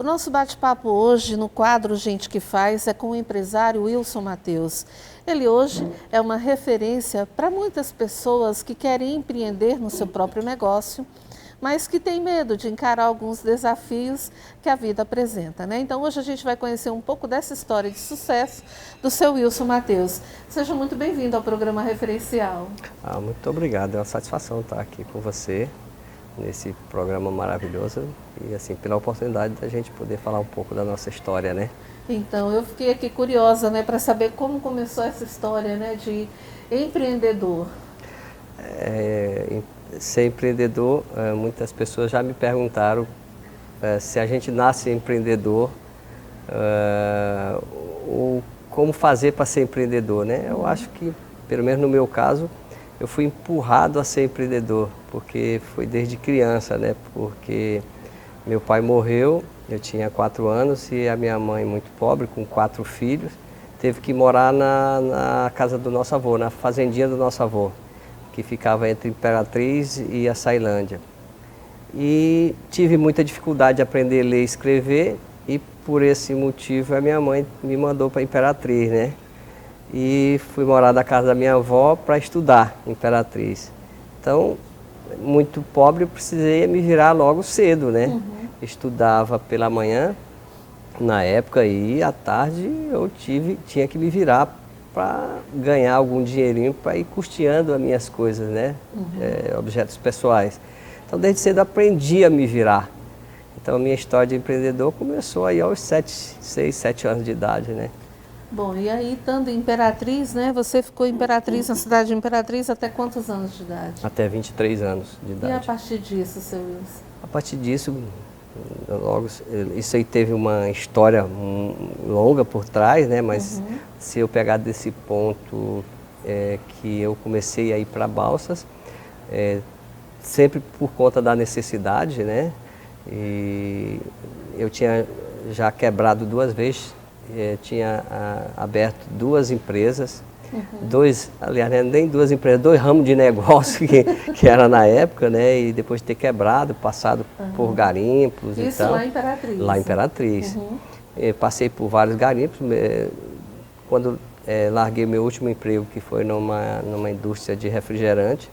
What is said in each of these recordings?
nosso bate-papo hoje, no quadro Gente que Faz, é com o empresário Wilson Matheus. Ele hoje é uma referência para muitas pessoas que querem empreender no seu próprio negócio, mas que têm medo de encarar alguns desafios que a vida apresenta, né? Então hoje a gente vai conhecer um pouco dessa história de sucesso do seu Wilson Matheus. Seja muito bem-vindo ao programa Referencial. Muito obrigado, é uma satisfação estar aqui com você nesse programa maravilhoso e assim pela oportunidade da gente poder falar um pouco da nossa história, né? Então, eu fiquei aqui curiosa, né, para saber como começou essa história, né, de empreendedor. Ser empreendedor, muitas pessoas já me perguntaram se a gente nasce empreendedor ou como fazer para ser empreendedor, né? Eu acho que, pelo menos no meu caso, eu fui empurrado a ser empreendedor, porque foi desde criança, né? Porque meu pai morreu, eu tinha 4 anos e a minha mãe, muito pobre, com 4 filhos, teve que morar na casa do nosso avô, na fazendinha do nosso avô, que ficava entre Imperatriz e a Açailândia. E tive muita dificuldade de aprender a ler e escrever e por esse motivo a minha mãe me mandou para Imperatriz, né? E fui morar na casa da minha avó para estudar em Imperatriz. Então, muito pobre, eu precisei me virar logo cedo, né? Estudava pela manhã, na época, e à tarde eu tinha que me virar para ganhar algum dinheirinho para ir custeando as minhas coisas, né? Objetos pessoais. Então, desde cedo aprendi a me virar. Então, a minha história de empreendedor começou aí aos 6, 7 anos de idade, né? Bom, e aí, estando em Imperatriz, né, você ficou em Imperatriz, na cidade de Imperatriz, até quantos anos de idade? Até 23 anos de idade. E a partir disso, seu Wilson? A partir disso, logo, isso aí teve uma história longa por trás, né? Mas se eu pegar desse ponto que eu comecei a ir para Balsas, sempre por conta da necessidade, né? E eu tinha já quebrado 2 vezes, tinha aberto 2 empresas, aliás, nem 2 empresas, 2 ramos de negócio que era na época, né? E depois de ter quebrado, passado por garimpos e tal. Isso lá em Imperatriz? Lá em Imperatriz. Passei por vários garimpos. Quando larguei meu último emprego, que foi numa indústria de refrigerante,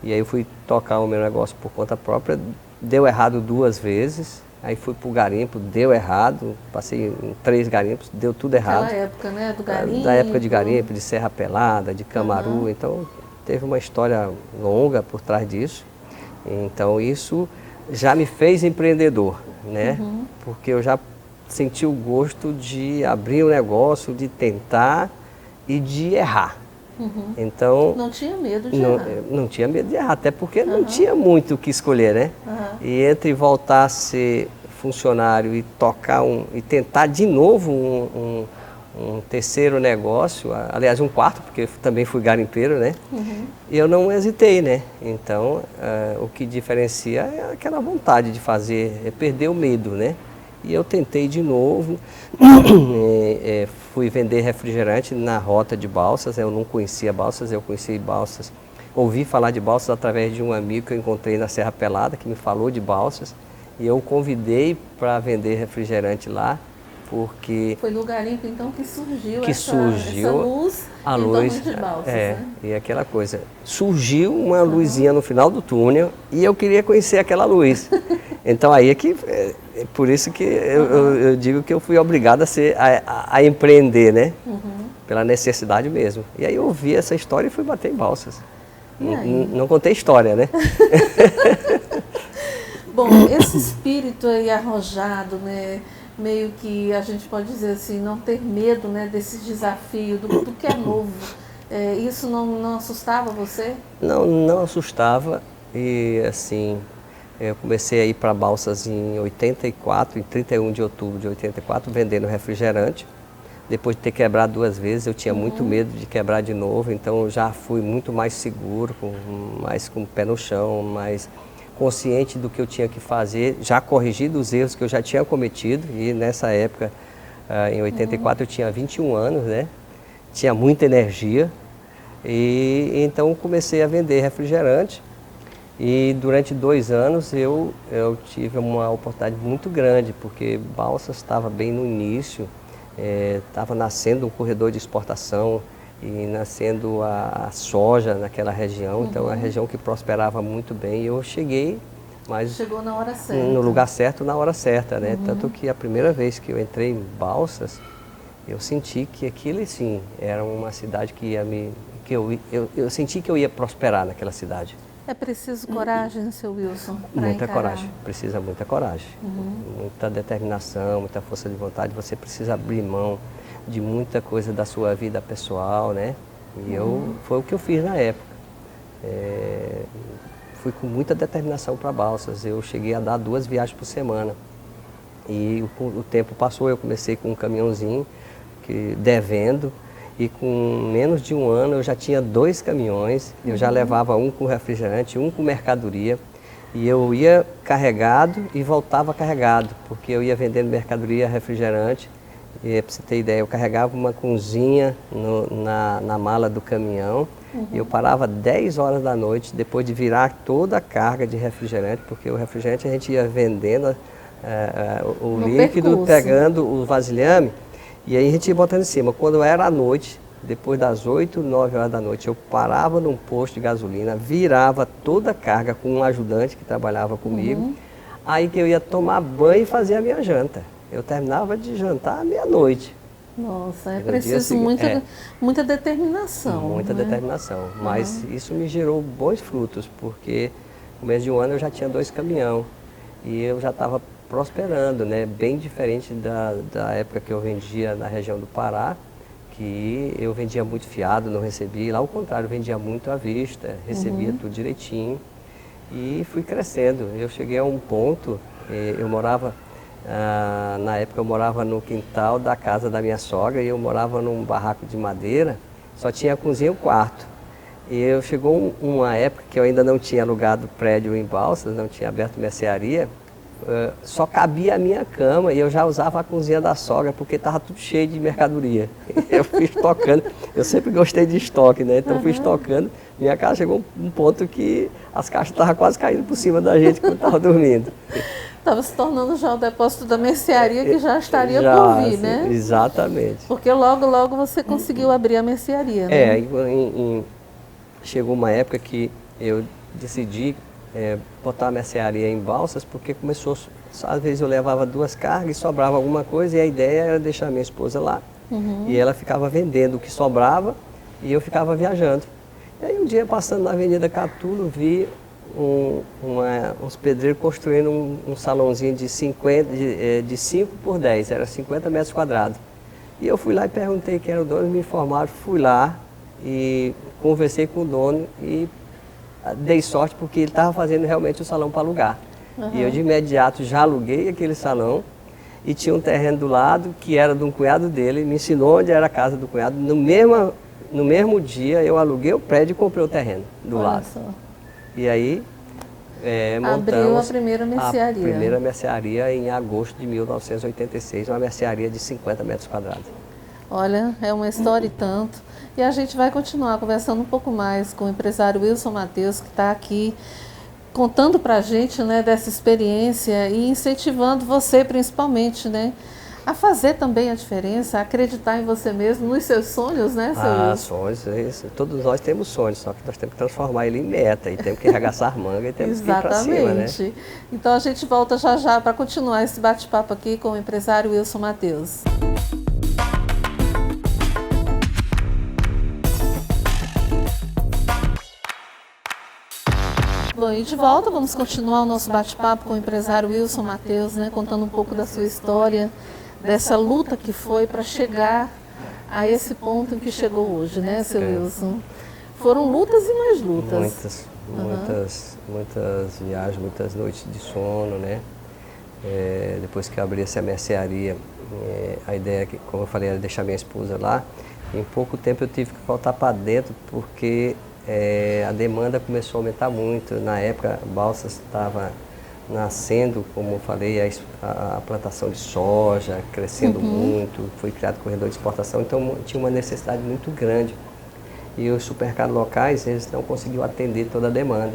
e aí eu fui tocar o meu negócio por conta própria, deu errado 2 vezes. Aí fui para o garimpo, deu errado, passei em 3 garimpos, deu tudo errado. Naquela época, né, do garimpo? Da época de garimpo, de Serra Pelada, de Camaru, então teve uma história longa por trás disso. Então isso já me fez empreendedor, né? Porque eu já senti o gosto de abrir um negócio, de tentar e de errar. Então, não tinha medo de errar. Não tinha medo de errar, até porque não tinha muito o que escolher, né? E entre voltar a ser funcionário e tocar e tentar de novo um terceiro negócio, aliás, um quarto, porque também fui garimpeiro, né? E eu não hesitei, né? Então, o que diferencia é aquela vontade de fazer, é perder o medo, né? E eu tentei de novo, fui vender refrigerante na rota de Balsas, eu não conhecia Balsas, eu conheci Balsas, ouvi falar de Balsas através de um amigo que eu encontrei na Serra Pelada, que me falou de Balsas, e eu o convidei para vender refrigerante lá, porque... Foi no garimpo, então, que surgiu essa luz a luz, de Balsas, né? E aquela coisa, surgiu uma luzinha no final do túnel e eu queria conhecer aquela luz. Então aí é por isso que eu digo que eu fui obrigado a empreender, né? Pela necessidade mesmo. E aí eu ouvi essa história e fui bater em Balsas. Não contei história, né? Bom, esse espírito aí arrojado, né? Meio que a gente pode dizer assim, não ter medo, né, desse desafio, do que é novo. Isso não assustava você? Não assustava. E assim, eu comecei a ir para Balsas em 84, em 31 de outubro de 84, vendendo refrigerante. Depois de ter quebrado 2 vezes, eu tinha muito medo de quebrar de novo, então eu já fui muito mais seguro, mais com o pé no chão, mais consciente do que eu tinha que fazer, já corrigido os erros que eu já tinha cometido. E nessa época, em 84, eu tinha 21 anos, né? Tinha muita energia. E então comecei a vender refrigerante. E durante 2 anos eu tive uma oportunidade muito grande, porque Balsas estava bem no início, estava nascendo um corredor de exportação e nascendo a soja naquela região, então é uma região que prosperava muito bem. E eu cheguei, mas chegou na hora certa. No lugar certo, na hora certa, né? Tanto que a primeira vez que eu entrei em Balsas, eu senti que aquilo, sim, era uma cidade que ia me... eu senti que eu ia prosperar naquela cidade. É preciso coragem, seu Wilson, para Muita encarar. coragem, precisa muita coragem, muita determinação, muita força de vontade. Você precisa abrir mão de muita coisa da sua vida pessoal, né? E foi o que eu fiz na época. Fui com muita determinação para Balsas. Eu cheguei a dar 2 viagens por semana. E o tempo passou, eu comecei com um caminhãozinho devendo. E com menos de 1 ano eu já tinha 2 caminhões, eu já levava um com refrigerante, um com mercadoria. E eu ia carregado e voltava carregado, porque eu ia vendendo mercadoria, refrigerante. E para você ter ideia, eu carregava uma cozinha na mala do caminhão. E eu parava 10 horas da noite, depois de virar toda a carga de refrigerante, porque o refrigerante a gente ia vendendo o líquido, percurso. pegando o vasilhame. E aí a gente ia botando em cima. Quando era à noite, depois das 8, 9 horas da noite, eu parava num posto de gasolina, virava toda a carga com um ajudante que trabalhava comigo. Aí que eu ia tomar banho e fazer a minha janta. Eu terminava de jantar à meia-noite. Nossa, é No dia preciso seguinte, muita determinação. Muita né? determinação. Mas isso me gerou bons frutos, porque no mês de 1 ano eu já tinha 2 caminhões. E eu já estava prosperando, né? Bem diferente da época que eu vendia na região do Pará, que eu vendia muito fiado, não recebia. Lá ao contrário, eu vendia muito à vista, recebia tudo direitinho e fui crescendo. Eu cheguei a um ponto, eu morava, na época eu morava no quintal da casa da minha sogra e eu morava num barraco de madeira, só tinha a cozinha e o quarto. E chegou uma época que eu ainda não tinha alugado prédio em Balsas, não tinha aberto mercearia, só cabia a minha cama e eu já usava a cozinha da sogra porque estava tudo cheio de mercadoria. Eu fui estocando, eu sempre gostei de estoque, né? Então fui estocando. Minha casa chegou um ponto que as caixas estavam quase caindo por cima da gente quando estava dormindo. Estava se tornando já o depósito da mercearia que já estaria por vir, né? Exatamente. Porque logo você conseguiu abrir a mercearia, né? Chegou uma época que eu decidi botar a mercearia em Balsas, porque começou, às vezes eu levava 2 cargas e sobrava alguma coisa, e a ideia era deixar minha esposa lá. E ela ficava vendendo o que sobrava e eu ficava viajando. E aí um dia, passando na Avenida Catulo, vi uns pedreiros construindo um salãozinho de 5 por 10, era 50 metros quadrados. E eu fui lá e perguntei quem era o dono, me informaram, fui lá e conversei com o dono e dei sorte porque ele estava fazendo realmente o salão para alugar. E eu de imediato já aluguei aquele salão e tinha um terreno do lado que era de um cunhado dele, me ensinou onde era a casa do cunhado. No mesmo dia eu aluguei o prédio e comprei o terreno do lado. Só. E aí montamos Abriu a primeira mercearia. A primeira mercearia em agosto de 1986, uma mercearia de 50 metros quadrados. Olha, é uma história e tanto. E a gente vai continuar conversando um pouco mais com o empresário Wilson Matheus, que está aqui contando para a gente, né, dessa experiência e incentivando você, principalmente, né, a fazer também a diferença, a acreditar em você mesmo, nos seus sonhos, né, seu Wilson? Sonhos, isso. Todos nós temos sonhos, só que nós temos que transformar ele em meta e temos que arregaçar manga e temos que ir para cima, né? Exatamente. Então a gente volta já para continuar esse bate-papo aqui com o empresário Wilson Matheus. Bom, e de volta, vamos continuar o nosso bate-papo com o empresário Wilson Matheus, né, contando um pouco da sua história, dessa luta que foi para chegar a esse ponto em que chegou hoje, né, seu Wilson? Foram lutas e mais lutas. Muitas viagens, muitas noites de sono, né? Depois que eu abri essa mercearia, a ideia, como eu falei, era deixar minha esposa lá. Em pouco tempo eu tive que voltar para dentro porque a demanda começou a aumentar muito. Na época, Balsas estava nascendo, como eu falei, a plantação de soja, crescendo muito, foi criado corredor de exportação, então tinha uma necessidade muito grande. E os supermercados locais, eles não conseguiam atender toda a demanda.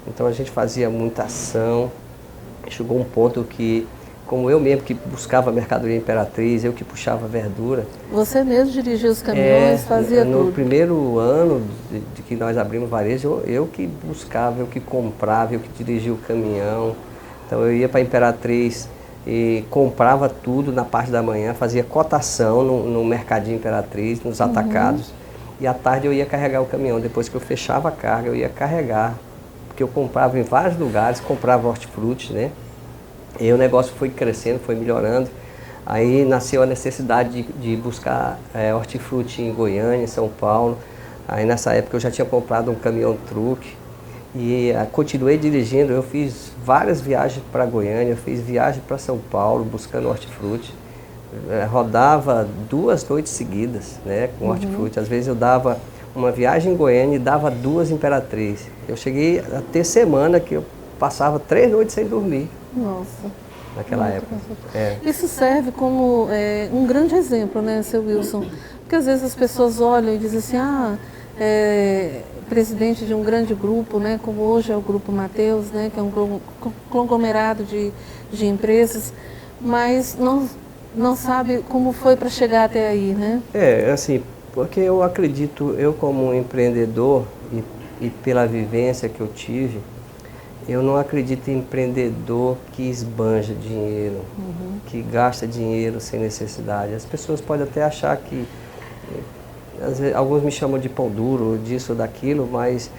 Então a gente fazia muita ação. Chegou um ponto que, como eu mesmo que buscava a mercadoria Imperatriz, eu que puxava verdura. Você mesmo dirigia os caminhões, fazia tudo? No primeiro ano de que nós abrimos varejo, eu que buscava, eu que comprava, eu que dirigia o caminhão. Então eu ia para a Imperatriz e comprava tudo na parte da manhã, fazia cotação no mercadinho Imperatriz, nos atacados. E à tarde eu ia carregar o caminhão. Depois que eu fechava a carga, eu ia carregar. Porque eu comprava em vários lugares, comprava hortifruti, né? E o negócio foi crescendo, foi melhorando. Aí nasceu a necessidade de buscar hortifruti em Goiânia, em São Paulo. Aí nessa época eu já tinha comprado um caminhão-truque e continuei dirigindo. Eu fiz várias viagens para Goiânia, eu fiz viagem para São Paulo buscando hortifruti. Rodava 2 noites seguidas, né, com hortifruti. Às vezes eu dava uma viagem em Goiânia e dava 2 em Imperatriz. Eu cheguei a ter semana que eu passava 3 noites sem dormir. Nossa. Naquela época. Isso serve como um grande exemplo, né, seu Wilson? Porque às vezes as pessoas olham e dizem assim, presidente de um grande grupo, né, como hoje é o Grupo Mateus, né, que é um conglomerado de empresas, mas não sabe como foi para chegar até aí, né? Assim, porque eu acredito, eu como um empreendedor e pela vivência que eu tive, eu não acredito em empreendedor que esbanja dinheiro, que gasta dinheiro sem necessidade. As pessoas podem até achar que, às vezes, alguns me chamam de pão duro, disso ou daquilo, mas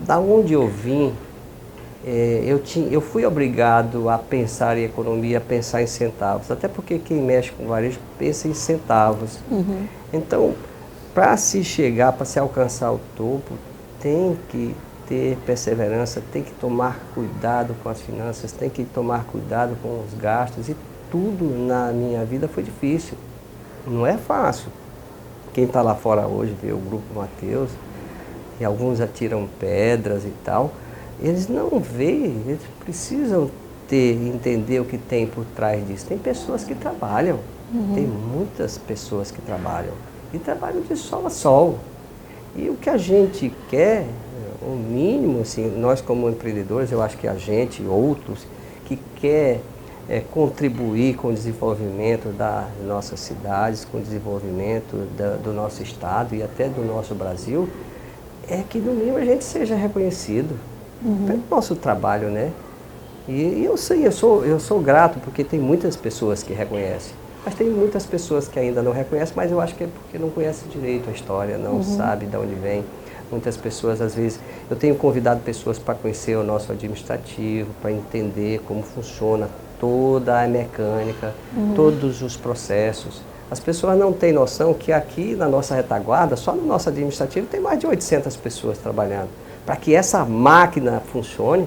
da onde eu vim, eu fui obrigado a pensar em economia, a pensar em centavos, até porque quem mexe com varejo pensa em centavos. Então, para se chegar, para se alcançar o topo, tem que ter perseverança, tem que tomar cuidado com as finanças, tem que tomar cuidado com os gastos, e tudo na minha vida foi difícil. Não é fácil. Quem está lá fora hoje vê o Grupo Mateus, e alguns atiram pedras e tal, eles não veem, eles precisam entender o que tem por trás disso. Tem pessoas que trabalham, tem muitas pessoas que trabalham, e trabalham de sol a sol. E o que a gente quer, o mínimo, assim, nós como empreendedores, eu acho que a gente e outros que quer contribuir com o desenvolvimento das nossas cidades, com o desenvolvimento do nosso estado e até do nosso Brasil, é que no mínimo a gente seja reconhecido pelo nosso trabalho, né? E eu sei, eu sou grato porque tem muitas pessoas que reconhecem. Mas tem muitas pessoas que ainda não reconhecem, mas eu acho que é porque não conhecem direito a história, não sabe de onde vem. Muitas pessoas, às vezes, eu tenho convidado pessoas para conhecer o nosso administrativo, para entender como funciona toda a mecânica, todos os processos. As pessoas não têm noção que aqui na nossa retaguarda, só no nosso administrativo, tem mais de 800 pessoas trabalhando. Para que essa máquina funcione,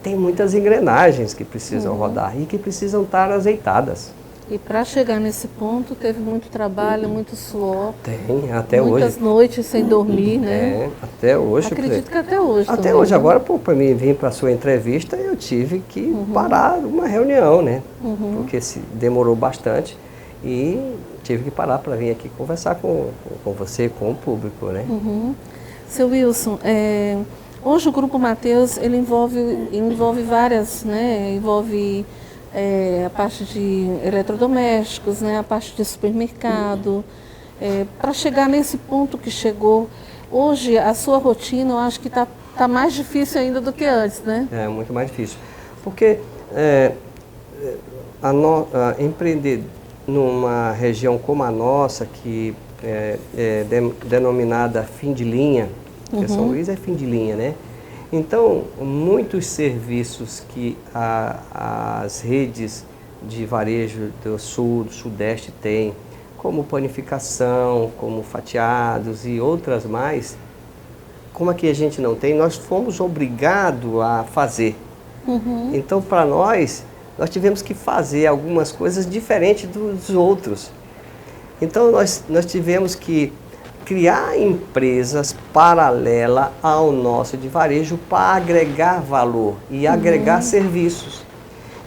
tem muitas engrenagens que precisam rodar e que precisam estar azeitadas. E para chegar nesse ponto, teve muito trabalho, muito suor. Tem, até hoje. Muitas noites sem dormir, né? Até hoje. Acredito que até hoje. Até também, hoje. né? Agora, para mim vir para a sua entrevista, eu tive que parar uma reunião, né? Porque demorou bastante e tive que parar para vir aqui conversar com você, com o público, né? Seu Wilson, hoje o Grupo Mateus, ele envolve várias, né? Envolve a parte de eletrodomésticos, né? A parte de supermercado. Para chegar nesse ponto que chegou, hoje a sua rotina, eu acho que está mais difícil ainda do que antes, né? É muito mais difícil. Porque empreender numa região como a nossa, que é denominada fim de linha, porque São Luís é fim de linha, né? Então, muitos serviços que as redes de varejo do sul, do sudeste têm, como panificação, como fatiados e outras mais, como aqui a gente não tem, nós fomos obrigados a fazer. Então, para nós tivemos que fazer algumas coisas diferentes dos outros. Então, nós tivemos que criar empresas paralelas ao nosso de varejo para agregar valor e agregar serviços.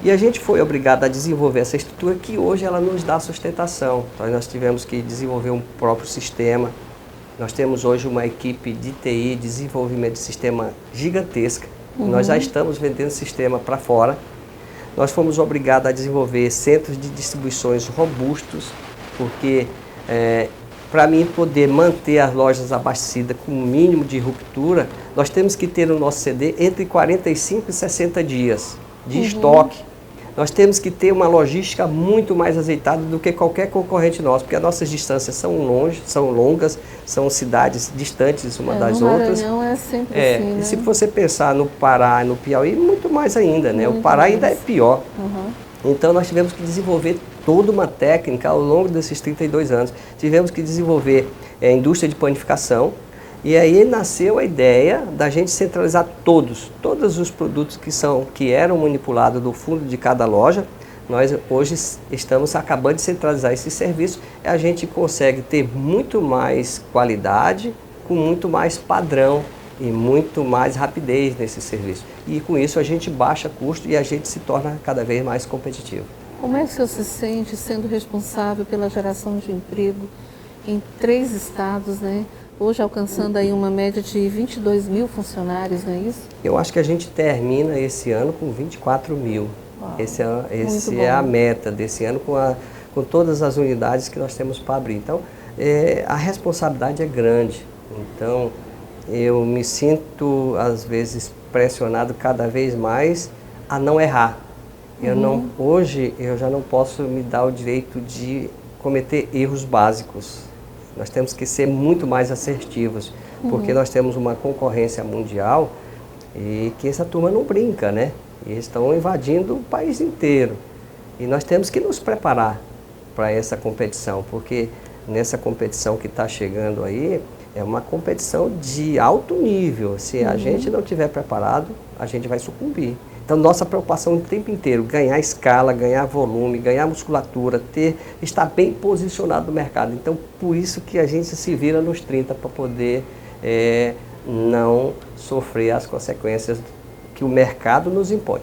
E a gente foi obrigado a desenvolver essa estrutura que hoje ela nos dá sustentação. Então, nós tivemos que desenvolver um próprio sistema. Nós temos hoje uma equipe de TI, desenvolvimento de sistema gigantesca. Nós já estamos vendendo sistema para fora. Nós fomos obrigados a desenvolver centros de distribuições robustos, porque para mim poder manter as lojas abastecidas com o mínimo de ruptura, nós temos que ter no nosso CD entre 45 e 60 dias de estoque. Nós temos que ter uma logística muito mais azeitada do que qualquer concorrente nosso, porque as nossas distâncias são longas, são cidades distantes uma das outras. No Maranhão é sempre assim, né? E se você pensar no Pará e no Piauí, muito mais ainda, né? O Pará ainda é pior. Então nós tivemos que desenvolver toda uma técnica ao longo desses 32 anos. Tivemos que desenvolver a indústria de panificação, e aí nasceu a ideia da gente centralizar todos os produtos que eram manipulados do fundo de cada loja. Nós hoje estamos acabando de centralizar esse serviço e a gente consegue ter muito mais qualidade, com muito mais padrão e muito mais rapidez nesse serviço. E com isso a gente baixa custo e a gente se torna cada vez mais competitivo. Como é que o senhor se sente sendo responsável pela geração de emprego em 3 estados, né? Hoje alcançando aí uma média de 22 mil funcionários, não é isso? Eu acho que a gente termina esse ano com 24 mil. Uau, esse é a meta desse ano com todas as unidades que nós temos para abrir. Então, a responsabilidade é grande. Então, eu me sinto, às vezes, pressionado cada vez mais a não errar. Hoje, eu já não posso me dar o direito de cometer erros básicos. Nós temos que ser muito mais assertivos, porque nós temos uma concorrência mundial e que essa turma não brinca, né? E eles estão invadindo o país inteiro. E nós temos que nos preparar para essa competição, porque nessa competição que está chegando aí, é uma competição de alto nível. Se a gente não estiver preparado, a gente vai sucumbir. Então, nossa preocupação o tempo inteiro, ganhar escala, ganhar volume, ganhar musculatura, estar bem posicionado no mercado. Então, por isso que a gente se vira nos 30 para poder não sofrer as consequências que o mercado nos impõe.